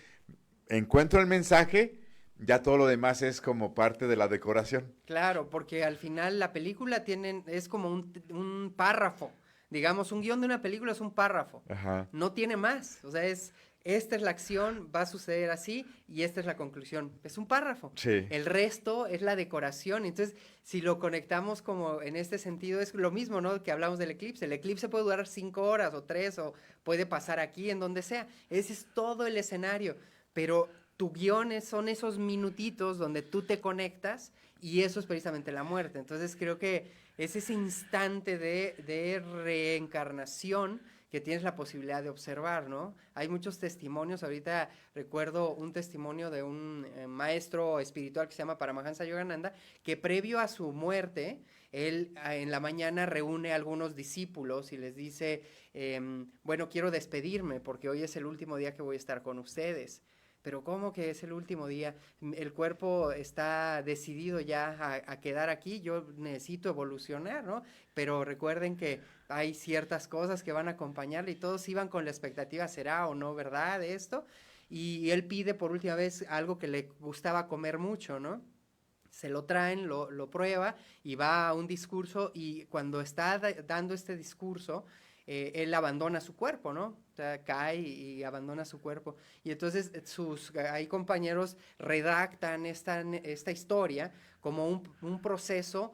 Encuentro el mensaje, ya todo lo demás es como parte de la decoración. Claro, porque al final la película es como un párrafo Digamos, un guión de una película es un párrafo, Ajá. no tiene más, o sea, esta es la acción, va a suceder así y esta es la conclusión. Es un párrafo. Sí. El resto es la decoración. Entonces, si lo conectamos como en este sentido, es lo mismo, ¿no? Que hablamos del eclipse. El eclipse puede durar 5 horas o 3 o puede pasar aquí, en donde sea. Ese es todo el escenario. Pero tu guión son esos minutitos donde tú te conectas y eso es precisamente la muerte. Entonces, creo que es ese instante de reencarnación que tienes la posibilidad de observar, ¿no? Hay muchos testimonios, ahorita recuerdo un testimonio de un maestro espiritual que se llama Paramahansa Yogananda, que previo a su muerte, él en la mañana reúne a algunos discípulos y les dice, bueno, quiero despedirme porque hoy es el último día que voy a estar con ustedes. Pero ¿cómo que es el último día? El cuerpo está decidido ya a quedar aquí, yo necesito evolucionar, ¿no? Pero recuerden que hay ciertas cosas que van a acompañarle y todos iban con la expectativa, ¿será o no verdad esto? Y él pide por última vez algo que le gustaba comer mucho, ¿no? Se lo traen, lo prueba y va a un discurso y cuando está dando este discurso, él abandona su cuerpo, ¿no? O sea, cae y abandona su cuerpo. Y entonces hay compañeros redactan esta historia como un proceso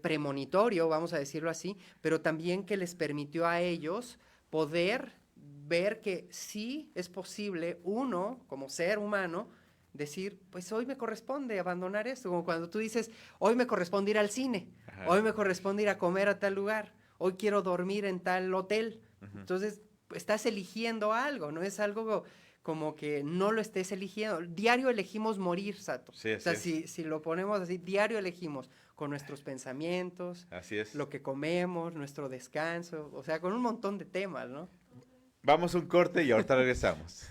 premonitorio, vamos a decirlo así, pero también que les permitió a ellos poder ver que sí es posible uno, como ser humano, decir, pues hoy me corresponde abandonar esto, como cuando tú dices, hoy me corresponde ir al cine, Ajá. hoy me corresponde ir a comer a tal lugar, hoy quiero dormir en tal hotel. Ujú. Entonces, estás eligiendo algo, no es algo como que no lo estés eligiendo. Diario elegimos morir, Sato. Sí, O así sea, es. si lo ponemos así, diario elegimos con nuestros pensamientos, Así es. lo que comemos, nuestro descanso, o sea, con un montón de temas, ¿no? Vamos a un corte y ahorita regresamos.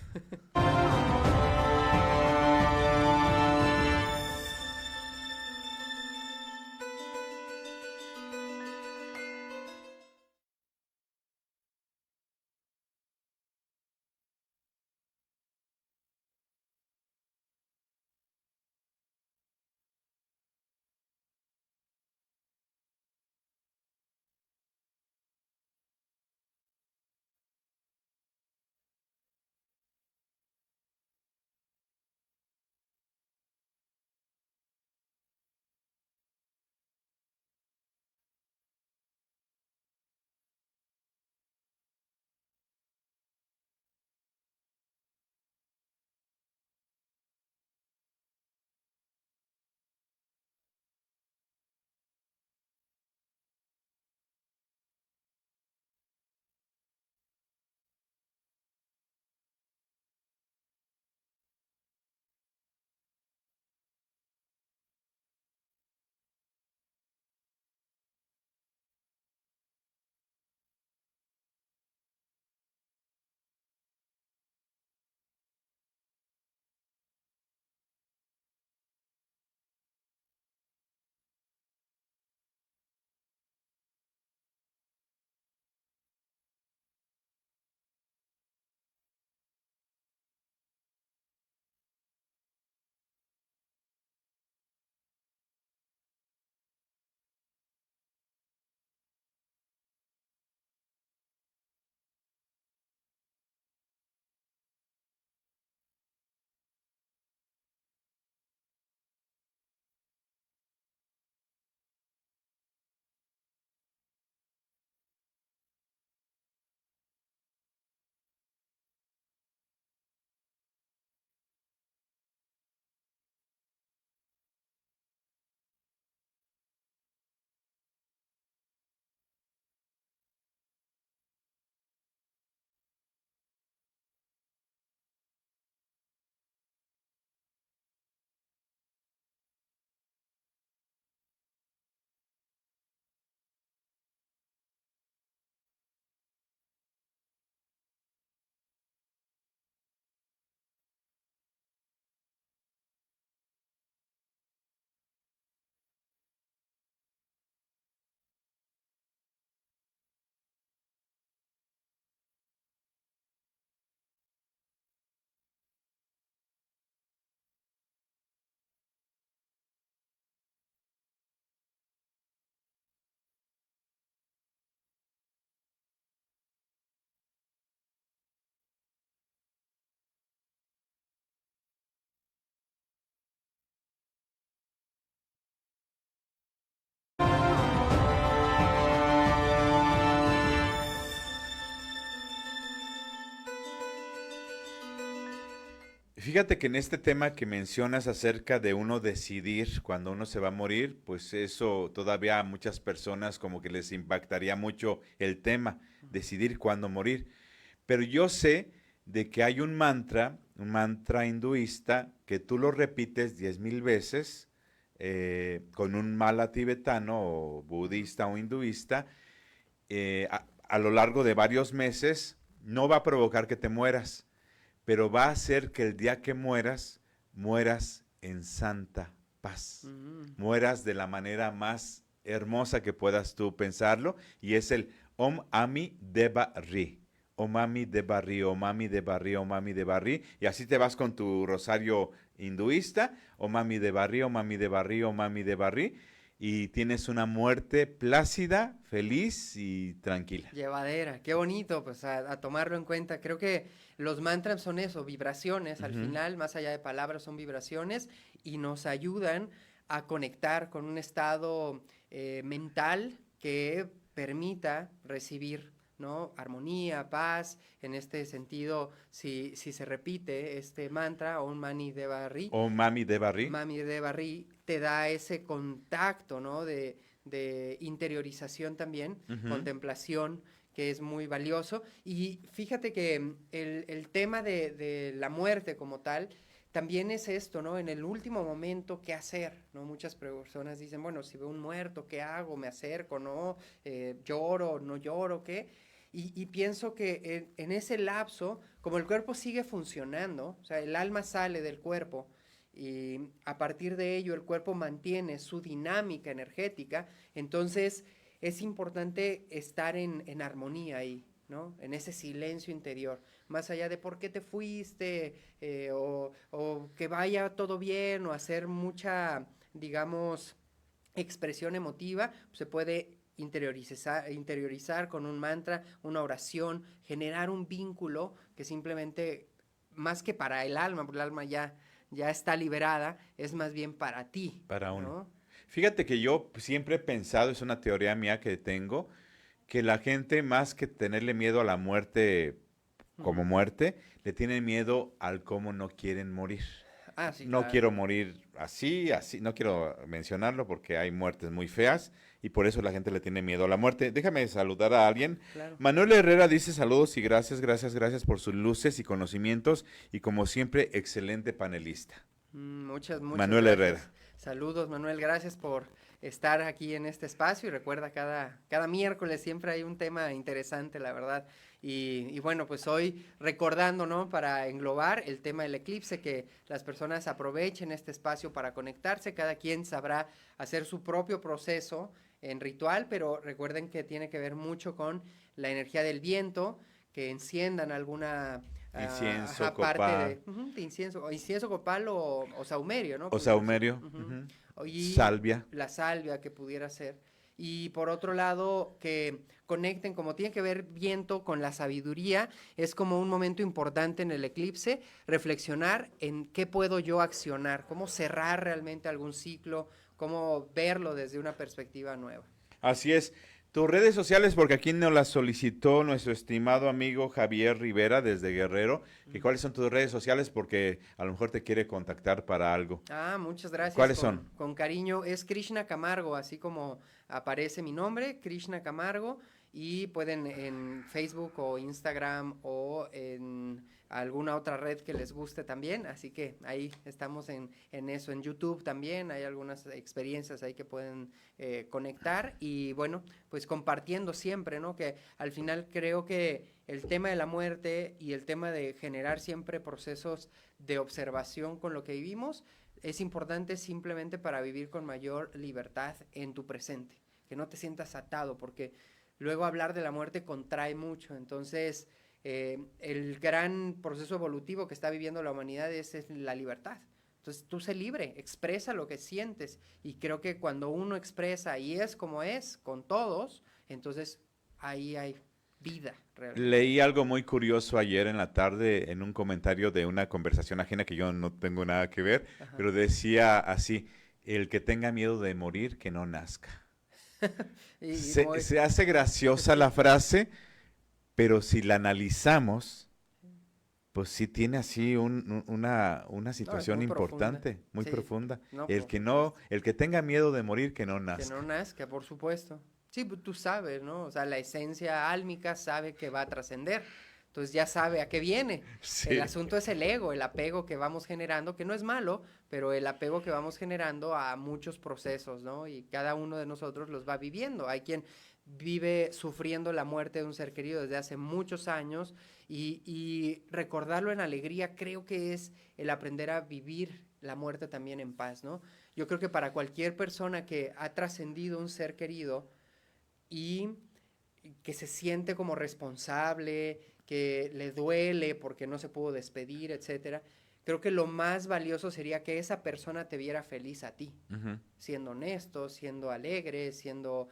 Fíjate que en este tema que mencionas acerca de uno decidir cuando uno se va a morir, pues eso todavía a muchas personas como que les impactaría mucho el tema, decidir cuándo morir. Pero yo sé de que hay un mantra hinduista, que tú lo repites 10,000 veces con un mala tibetano o budista o hinduista a lo largo de varios meses, no va a provocar que te mueras, pero va a hacer que el día que mueras, mueras en santa paz. Mueras de la manera más hermosa que puedas tú pensarlo, y es el Om Ami Deva Ri. Om Ami Deva Ri, Om Ami Deva Ri, Om Ami Deva Ri, y así te vas con tu rosario hinduista, Om Ami Deva Ri, Om Ami Deva Ri, Om Ami Deva Ri, y tienes una muerte plácida, feliz y tranquila. Llevadera, qué bonito, pues a tomarlo en cuenta. Creo que los mantras son eso, vibraciones, al final, más allá de palabras, son vibraciones y nos ayudan a conectar con un estado mental que permita recibir, ¿no? Armonía, paz. En este sentido, si se repite este mantra, Om Mani Deva Ri, Om Mami Deva Ri. Mami Deva Ri, te da ese contacto, ¿no? De interiorización también, contemplación, que es muy valioso. Y fíjate que el tema de la muerte como tal, también es esto, ¿no? En el último momento, ¿qué hacer? ¿No? Muchas personas dicen, bueno, si veo un muerto, ¿qué hago? ¿Me acerco? ¿No? ¿Lloro? ¿No lloro? ¿Qué? Y pienso que en ese lapso, como el cuerpo sigue funcionando, o sea, el alma sale del cuerpo, y a partir de ello el cuerpo mantiene su dinámica energética, entonces es importante estar en armonía ahí, ¿no? En ese silencio interior, más allá de por qué te fuiste, o que vaya todo bien, o hacer mucha, digamos, expresión emotiva, pues se puede interiorizar con un mantra, una oración, generar un vínculo que simplemente, más que para el alma, porque el alma ya está liberada, es más bien para ti. Para uno. ¿No? Fíjate que yo siempre he pensado, es una teoría mía que tengo, que la gente más que tenerle miedo a la muerte como muerte, le tienen miedo al cómo no quieren morir. Ah, sí, No claro. quiero morir así, así, no quiero mencionarlo porque hay muertes muy feas y por eso la gente le tiene miedo a la muerte. Déjame saludar a alguien. Claro. Manuel Herrera dice saludos y gracias, gracias, gracias por sus luces y conocimientos y como siempre, excelente panelista. Muchas Manuel gracias. Herrera. Saludos, Manuel, gracias por estar aquí en este espacio y recuerda, cada miércoles siempre hay un tema interesante, la verdad. Y bueno, pues hoy recordando, ¿no? Para englobar el tema del eclipse, que las personas aprovechen este espacio para conectarse, cada quien sabrá hacer su propio proceso en ritual, pero recuerden que tiene que ver mucho con la energía del viento, que enciendan alguna Incienso, parte copal. de incienso, copal o saumerio, ¿no? O saumerio. Y Salvia. la salvia que pudiera ser. Y por otro lado, que conecten, como tiene que ver viento con la sabiduría, es como un momento importante en el eclipse, reflexionar en qué puedo yo accionar, cómo cerrar realmente algún ciclo, cómo verlo desde una perspectiva nueva. Así es. Tus redes sociales, porque aquí nos las solicitó nuestro estimado amigo Javier Rivera desde Guerrero. ¿Cuáles son tus redes sociales? Porque a lo mejor te quiere contactar para algo. Muchas gracias. ¿Cuáles son? Con cariño, es Krishna Camargo, así como aparece mi nombre, Krishna Camargo, y pueden en Facebook o Instagram o en alguna otra red que les guste también, así que ahí estamos en eso, en YouTube también hay algunas experiencias ahí que pueden conectar y bueno, pues compartiendo siempre, ¿no? Que al final creo que el tema de la muerte y el tema de generar siempre procesos de observación con lo que vivimos es importante simplemente para vivir con mayor libertad en tu presente, que no te sientas atado, porque luego hablar de la muerte contrae mucho, entonces el gran proceso evolutivo que está viviendo la humanidad es la libertad. Entonces tú sé libre, expresa lo que sientes y creo que cuando uno expresa y es como es con todos, entonces ahí hay vida realmente. Leí algo muy curioso ayer en la tarde en un comentario de una conversación ajena que yo no tengo nada que ver, pero decía así, el que tenga miedo de morir, que no nazca. Se hace graciosa la frase, pero si la analizamos, Pues sí tiene así una No, es situación muy profunda. importante, muy Sí, profunda. no, El por que no, supuesto. el que tenga miedo de morir, que no Que no nazca. nazca, por supuesto. Sí, pues tú sabes, ¿no? O sea, la esencia álmica sabe que va a trascender. Entonces ya sabe a qué viene. El Sí, asunto es el ego, el apego que vamos generando, que no es malo, pero el apego que vamos generando a muchos procesos, ¿no? Y cada uno de nosotros los va viviendo. Hay quien vive sufriendo la muerte de un ser querido desde hace muchos años y recordarlo en alegría creo que es el aprender a vivir la muerte también en paz, ¿no? Yo creo que para cualquier persona que ha trascendido un ser querido y que se siente como responsable, que le duele porque no se pudo despedir, etcétera, creo que lo más valioso sería que esa persona te viera feliz a ti, ujú. siendo honesto, siendo alegre, siendo,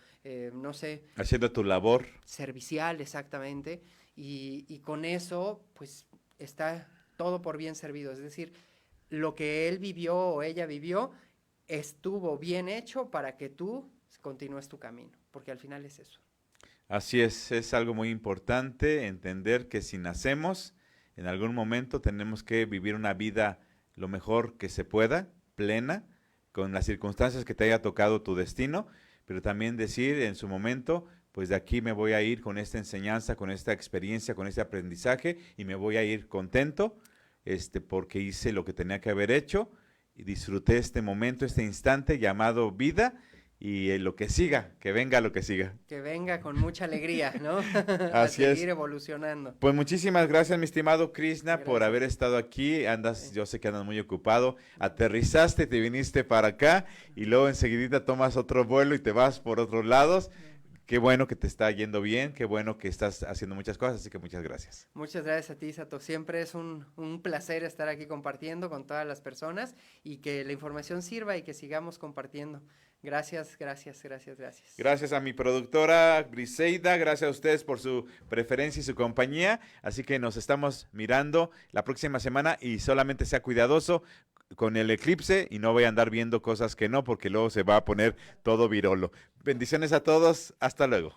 no sé, Haciendo tu labor. servicial exactamente, y con eso, pues, está todo por bien servido. Es decir, lo que él vivió o ella vivió estuvo bien hecho para que tú continúes tu camino, porque al final es eso. Así es algo muy importante entender que si nacemos, en algún momento tenemos que vivir una vida lo mejor que se pueda, plena, con las circunstancias que te haya tocado tu destino, pero también decir en su momento, pues de aquí me voy a ir con esta enseñanza, con esta experiencia, con este aprendizaje y me voy a ir contento, porque hice lo que tenía que haber hecho y disfruté este momento, este instante llamado vida y lo que siga, que venga lo que siga. Que venga con mucha alegría, ¿no? A Así seguir es. evolucionando. Pues muchísimas gracias, mi estimado Krishna, por haber Gracias. estado aquí. Andas, Sí. yo sé que andas muy ocupado. Aterrizaste, te viniste para acá y luego enseguidita tomas otro vuelo y te vas por otros lados. Qué bueno que te está yendo bien, qué bueno que estás haciendo muchas cosas, así que muchas gracias. Muchas gracias a ti, Sato. Siempre es un placer estar aquí compartiendo con todas las personas y que la información sirva y que sigamos compartiendo. Gracias, gracias, gracias, gracias. Gracias a mi productora Griseida, gracias a ustedes por su preferencia y su compañía. Así que nos estamos mirando la próxima semana y solamente sea cuidadoso con el eclipse y no voy a andar viendo cosas que no, porque luego se va a poner todo virolo. Bendiciones a todos, hasta luego.